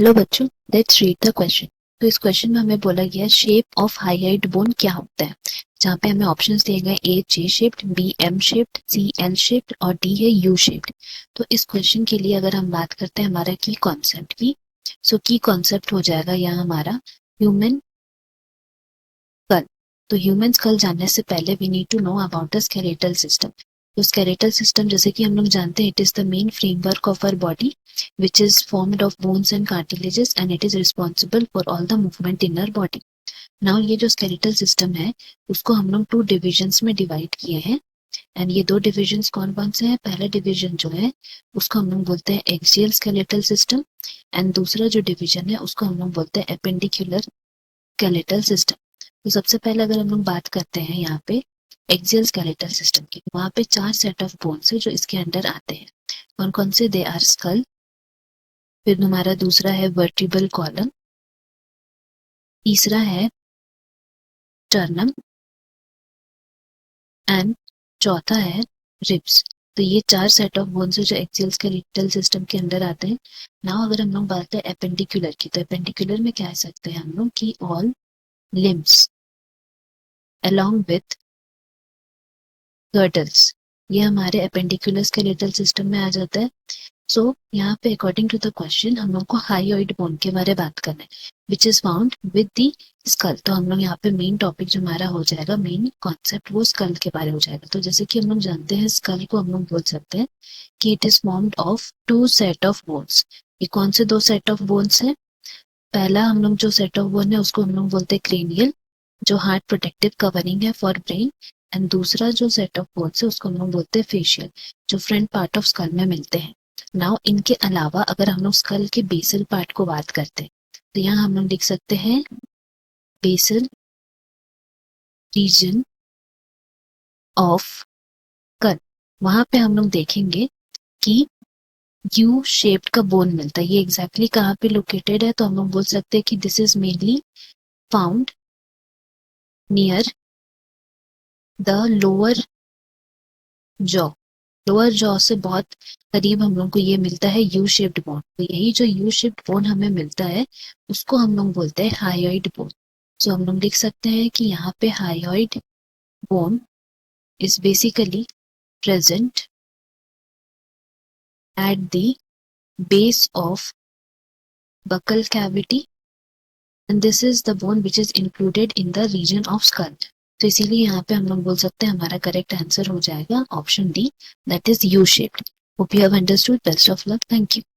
लो बच्चों, let's read the question. तो इस क्वेश्चन में हमें बोला गया शेप ऑफ हाईलाइट बोन क्या होता है, जहाँ पे हमें ऑप्शंस दिए गए A J shaped, B M shaped, C L shaped और डी है यू शेप्ड। तो इस क्वेश्चन के लिए अगर हम बात करते हैं हमारा की कॉन्सेप्ट की, सो की कॉन्सेप्ट हो जाएगा यहाँ हमारा ह्यूमन स्कल। तो ह्यूमन स्कल जानने से पहले we need to know about the skeletal system. तो स्केलेटल सिस्टम जैसे कि हम लोग जानते हैं it is the main framework of our body which is formed of bones and cartilages and it is responsible for all the movement in our body. Now ये जो skeletal system है उसको हम लोग 2 divisions में divide किए हैं and ये 2 divisions कौन कौन से हैं। पहला division जो है उसको हम लोग बोलते हैं axial skeletal system and दूसरा जो division है उसको हम लोग बोलते हैं appendicular skeletal system। तो सबसे पहले अगर हम लोग बात करते हैं यहाँ पे एक्सियल स्केलेटल सिस्टम की, वहाँ पे 4 सेट ऑफ बोन्स है जो इसके अंडर आते हैं। कौन कौन से? दे आर स्कल, फिर हमारा दूसरा है वर्टिब्रल कॉलम, तीसरा है स्टर्नम एंड चौथा है रिब्स। तो ये 4 सेट ऑफ बोन्स है जो एक्सियल स्केलेटल सिस्टम के अंदर आते हैं। नाउ अगर हम लोग बात करें एपेंडिकुलर की, तो एपेंडिकुलर में कह सकते हैं हम लोग कि ऑल लिम्स अलोंग विथ गर्टल्स, ये हमारे एपेंडिकुलर स्केलेटल सिस्टम में आ जाता है। सो यहाँ पे अकॉर्डिंग टू द क्वेश्चन हम लोग को हाइयोइड बोन के बारे में बात करना है which is found with the skull. तो हम लोग यहाँ पे मेन टॉपिक जो हमारा हो जाएगा, मेन कॉन्सेप्ट वो स्कल के बारे में हो जाएगा। तो जैसे कि हम लोग जानते हैं स्कल को हम लोग बोल सकते हैं कि it is formed of 2 set of bones. ये कौन से 2 सेट ऑफ बोन्स है? पहला हम लोग जो सेट ऑफ बोन है उसको हम लोग बोलते हैं क्रेनियल, जो हार्ट प्रोटेक्टिव कवरिंग है फॉर ब्रेन, एंड दूसरा जो सेट ऑफ बोन्स है उसको हम लोग बोलते हैं फेशियल, जो फ्रंट पार्ट ऑफ स्कल में मिलते हैं। नाउ इनके अलावा अगर हम लोग स्कल के बेसल पार्ट को बात करते हैं तो यहाँ हम लोग लिख सकते हैं बेसल रीजन ऑफ स्कल। वहां पे हम लोग देखेंगे कि यू शेप्ड का बोन मिलता है। ये एग्जैक्टली कहाँ पे लोकेटेड है? तो हम लोग बोल सकते हैं कि this is mainly found near the lower jaw. Lower jaw से बहुत करीब हम लोग को ये मिलता है यू शेप्ड बोन। तो यही जो यू शेप्ड बोन हमें मिलता है उसको हम लोग बोलते हैं हायोइड बोन। सो हम लोग लिख सकते हैं कि यहाँ पे hyoid bone is basically present at the base of buccal cavity and this is the bone which is included in the region of skull। तो इसीलिए यहाँ पे हम लोग बोल सकते हैं हमारा करेक्ट आंसर हो जाएगा option D, that is U shaped. Hope you have understood. Best of luck. Thank you.